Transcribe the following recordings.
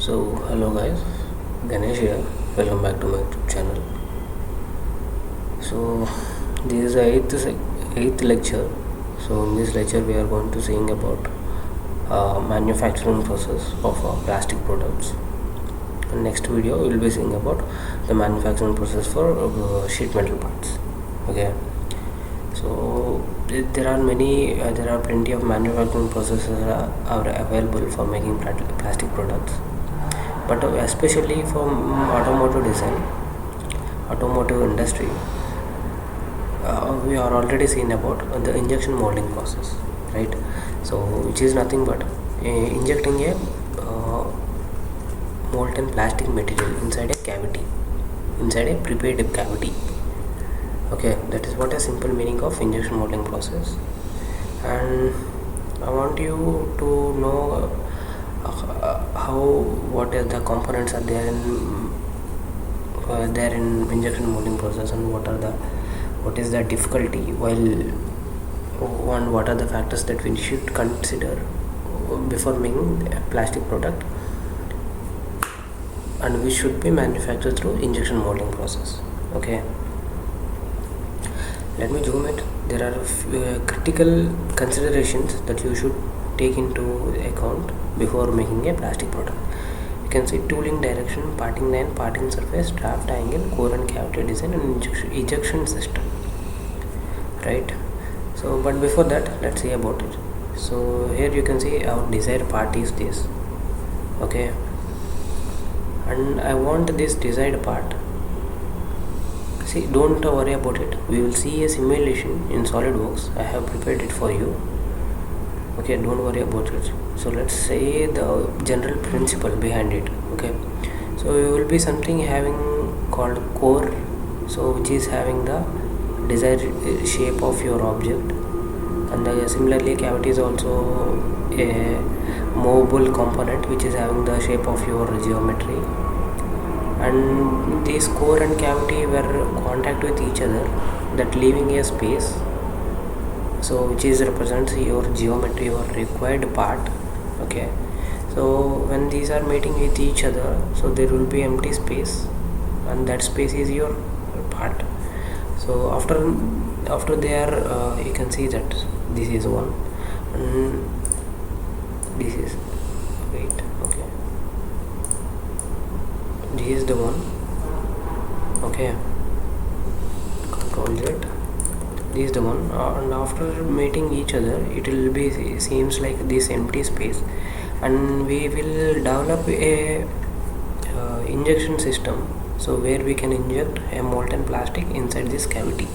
Hello guys, Ganesh here. Welcome back to my YouTube channel. So this is the eighth lecture. So in this lecture we are going to seeing about manufacturing process of plastic products. In next video we will be seeing about the manufacturing process for sheet metal parts. Okay. So there are plenty of manufacturing processes are available for making plastic products, but especially from automotive design, automotive industry, we are already seen about the injection molding process, right? So which is nothing but injecting a molten plastic material inside a cavity, inside a prepared cavity. Okay, that is what a simple meaning of injection molding process. And I want you to know how what is the components are there in injection molding process, and what is the difficulty while, and what are the factors that we should consider before making a plastic product, and which should be manufactured through injection molding process. Okay, let me zoom it. There are critical considerations that you should take into account before making a plastic product. You can see tooling direction, parting line, parting surface, draft angle, core and cavity design, and ejection system, right? So but before that, let's see about it. So here you can see our desired part is this. Okay, and I want this desired part. See, don't worry about it. We will see a simulation in SolidWorks. I have prepared it for you. Okay, don't worry about it. So let's say the general principle behind it. Okay, so you will be something having called core, so which is having the desired shape of your object, and similarly cavity is also a movable component which is having the shape of your geometry, and this core and cavity were contact with each other, that leaving a space, so which is represents your geometry, your required part. Okay, so when these are meeting with each other, so there will be empty space, and that space is your part. So after they are you can see that this is one, and this is okay, this is the one. Okay, Control Z, this is the one, and after meeting each other, it will be seems like this empty space, and we will develop a injection system, so where we can inject a molten plastic inside this cavity,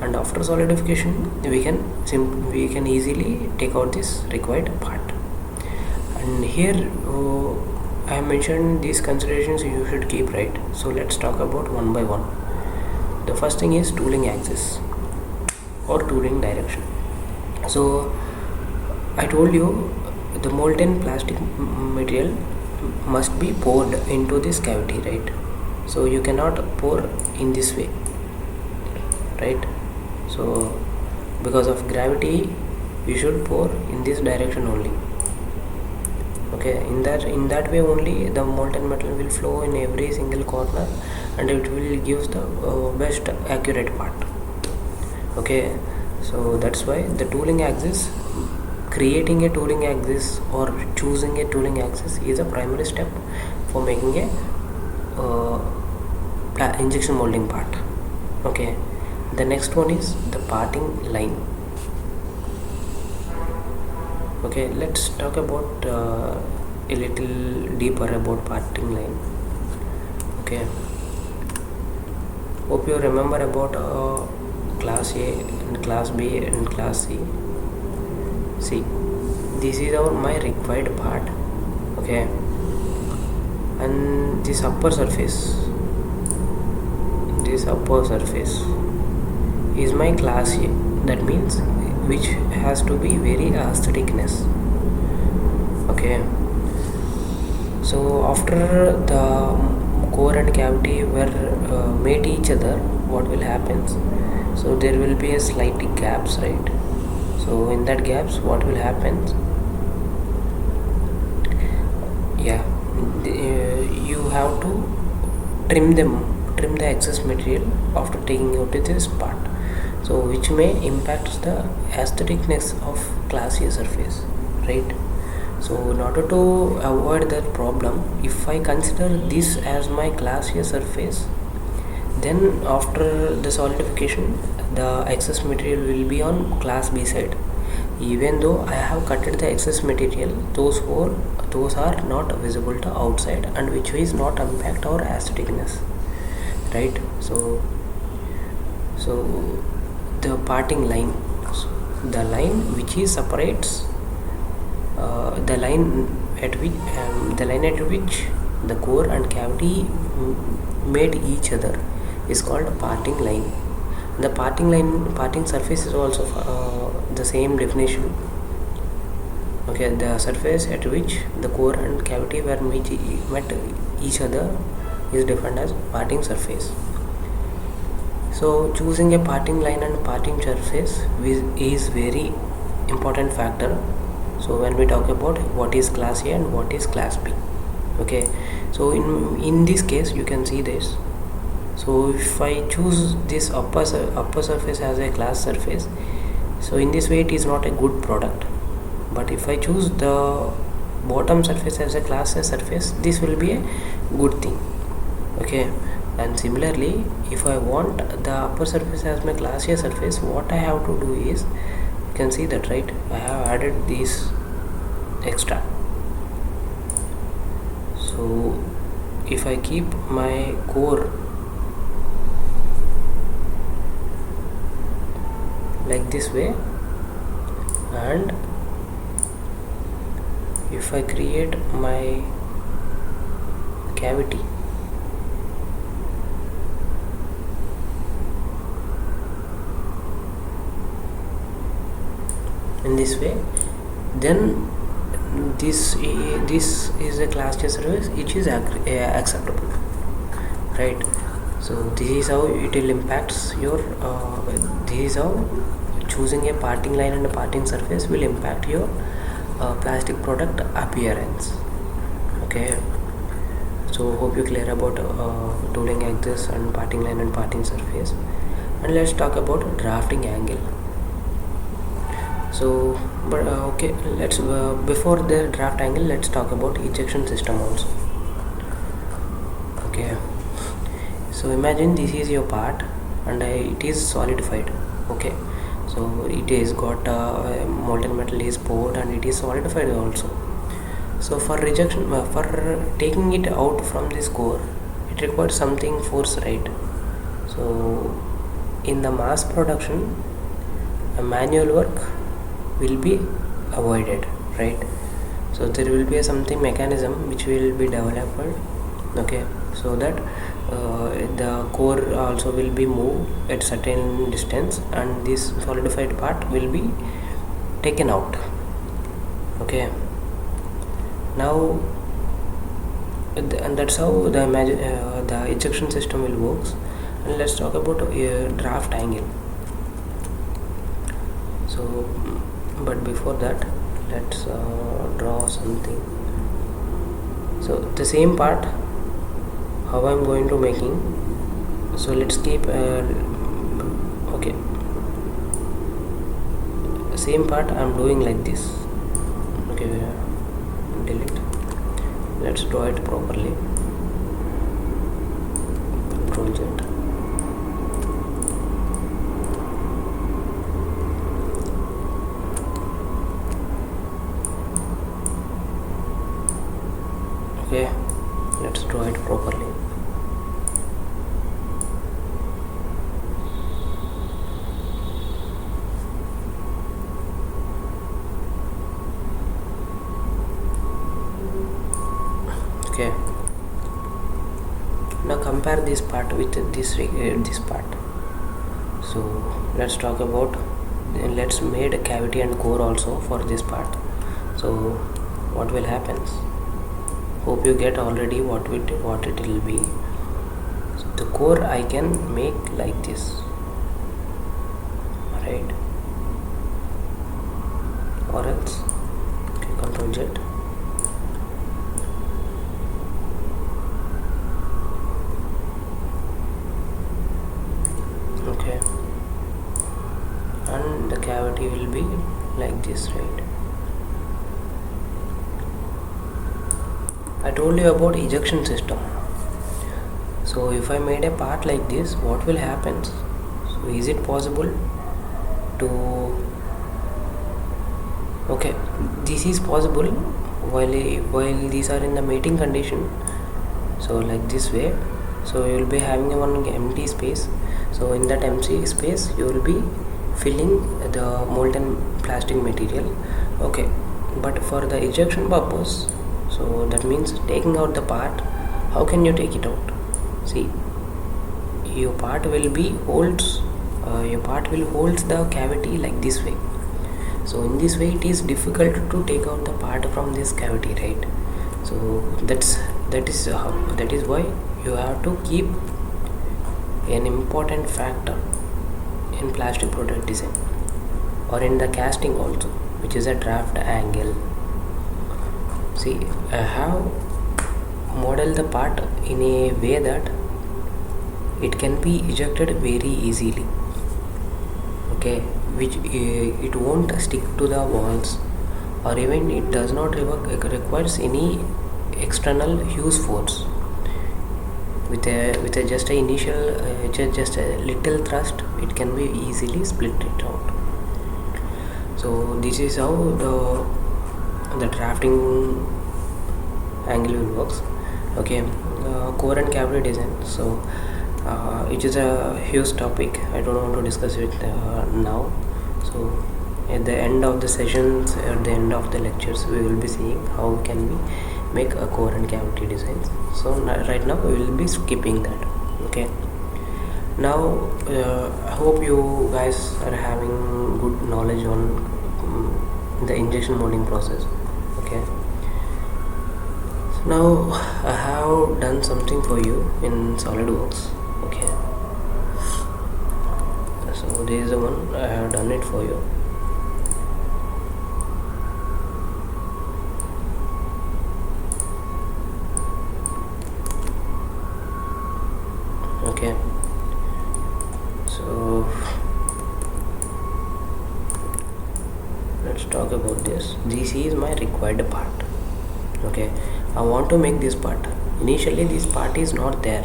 and after solidification we can easily take out this required part. And here I have mentioned these considerations you should keep, right? So let's talk about one by one. The first thing is tooling axis or tooling direction. So I told you the molten plastic material must be poured into this cavity, right? So you cannot pour in this way, right? So because of gravity you should pour in this direction only. Okay, in that way only the molten metal will flow in every single corner, and it will give the best accurate part. Okay, so that's why the tooling axis, creating a tooling axis or choosing a tooling axis is a primary step for making a injection molding part. Okay, the next one is the parting line. Okay, let's talk about a little deeper about parting line. Okay, hope you remember about class A and class B and class C. See, this is my required part. Okay, and this upper surface is my class A. That means which has to be very aestheticness. Okay, so after the core and cavity were meet each other, what will happen? So there will be a slight gaps, right? So in that gaps what will happen? Yeah, you have to trim the excess material after taking out this part, so which may impact the aestheticness of class A surface, right? So in order to avoid that problem, if I consider this as my class A surface, then after the solidification the excess material will be on class B side. Even though I have cutted the excess material, those are not visible to outside, and which is not impact our aestheticness, right? So the parting line, so the line which is separates the line at which the core and cavity meet each other is called parting line. The parting surface is also the same definition. Okay, the surface at which the core and cavity were met each other is defined as parting surface. So choosing a parting line and parting surface is very important factor. So when we talk about what is class A and what is class B, okay, so in this case you can see this. So if I choose this upper surface as a class surface, so in this way it is not a good product. But if I choose the bottom surface as a class A surface, this will be a good thing, okay. And similarly, if I want the upper surface as my class A surface, what I have to do is, you can see that, right? I have added this extra. So if I keep my core like this way, and if I create my cavity in this way, then this is a class A surface which is acceptable, right? So this is how it will impacts your this is how choosing a parting line and a parting surface will impact your plastic product appearance, okay. So hope you clear about tooling axis and parting line and parting surface. And let's talk about drafting angle. So but okay, let's before the draft angle, let's talk about ejection system also, okay. So imagine this is your part and it is solidified, okay. So it is got molten metal is poured and it is solidified also. So for rejection, for taking it out from this core, it requires something force, right? So in the mass production, a manual work will be avoided, right? So there will be something mechanism which will be developed, okay, so that the core also will be moved at certain distance and this solidified part will be taken out, okay. Now and that's how the ejection system will works. And let's talk about draft angle. So but before that, let's draw something. So the same part how I'm going to making, so let's keep okay, same part I'm doing like this, okay. Delete, let's draw it properly, Ctrl Z. Okay, let's draw it properly. Okay, now compare this part with this part. So let's talk about, let's made a cavity and core also for this part. So what will happen? Hope you get already what it will be. So the core I can make like this, right? Or else, okay, Ctrl Z. this, right? I told you about ejection system. So if I made a part like this, what will happen? So is it possible to, okay, this is possible while these are in the mating condition. So like this way, so you will be having a one empty space. So in that empty space you will be filling the molten plastic material. Okay, but for the ejection purpose, so that means taking out the part. How can you take it out? See, your part will hold the cavity like this way. So in this way it is difficult to take out the part from this cavity, right? So that is why you have to keep an important factor in plastic product design or in the casting also, which is a draft angle. See, I have modeled the part in a way that it can be ejected very easily, okay, which it won't stick to the walls, or even it does not requires any external huge force. With a just a initial just a little thrust, it can be easily split it out. So this is how the drafting angle will works. Okay, core and cavity design. So it is a huge topic. I don't want to discuss it now. So at the end of the sessions, at the end of the lectures, we will be seeing how can we make a core and cavity designs. So right now we will be skipping that. Okay, now I hope you guys are having good knowledge on the injection molding process. Okay, so now I have done something for you in SolidWorks. Okay, so this is the one I have done it for you. Okay, so let's talk about this. This is my required part. Okay, I want to make this part. Initially this part is not there.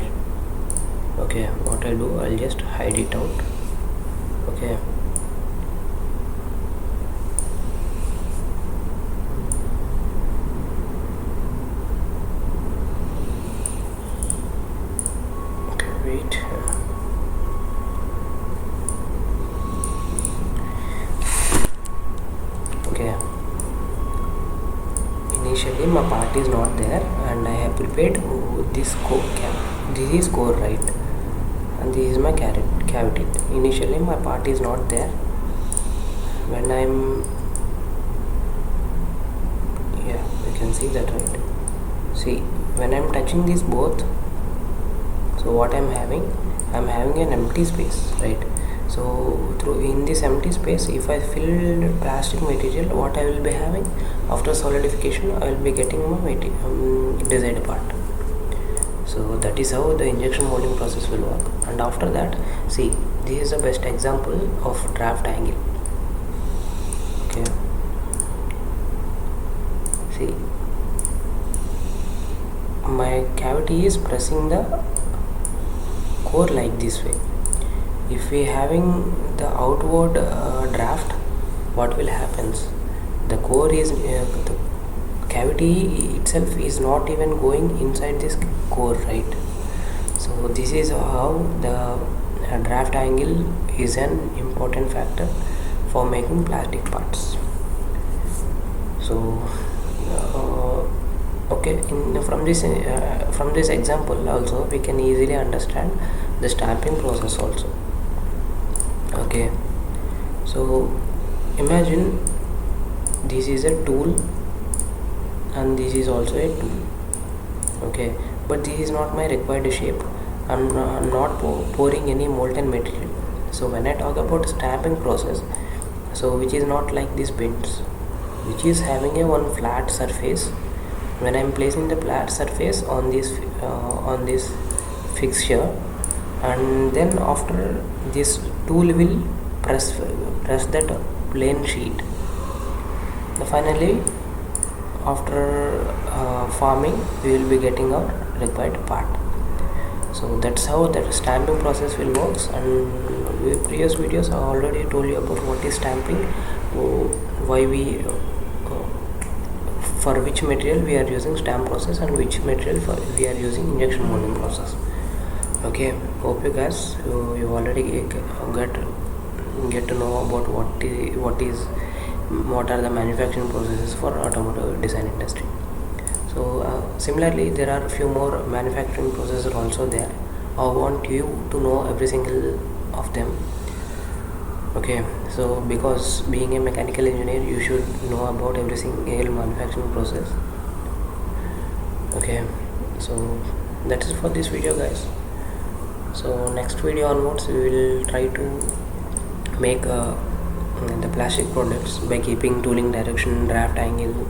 Okay, what I'll do, I'll just hide it out. Okay, wait. Okay, initially my part is not there and I have prepared this core. This is core, right? And this is my cavity. Initially my part is not there. When I'm, yeah, you can see that, right? See, when I'm touching these both, so what I'm having an empty space, right? So in this empty space, if I fill plastic material, what I will be having after solidification, I will be getting my desired part. So that is how the injection molding process will work. And after that, see, this is the best example of draft angle. Okay, see, my cavity is pressing the core like this way. If we having the outward draft, what will happen? The core is the cavity itself is not even going inside this core, right? So this is how the draft angle is an important factor for making plastic parts. So okay, from this example also we can easily understand the stamping process also. Okay, so imagine this is a tool and this is also a tool. Okay, but this is not my required shape. I'm not pouring any molten material. So when I talk about stamping process, so which is not like this bends, which is having a one flat surface. When I'm placing the flat surface on this fixture, and then after this tool will press that plain sheet. Finally, after farming, we will be getting our required part. So that's how the stamping process will works. And with previous videos I already told you about what is stamping, why we for which material we are using stamp process, and which material we are using injection molding process. Okay, hope you guys you already get to know about what are the manufacturing processes for automotive design industry. So similarly, there are a few more manufacturing processes also there. I want you to know every single of them. Okay, so because being a mechanical engineer, you should know about every single manufacturing process. Okay, so that is for this video, guys. So next video onwards, we will try to make the plastic products by keeping tooling direction, draft angle,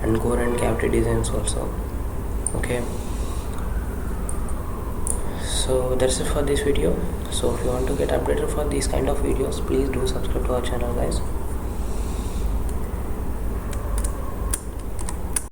and core and cavity designs also. Okay, so that's it for this video. So if you want to get updated for these kind of videos, please do subscribe to our channel, guys.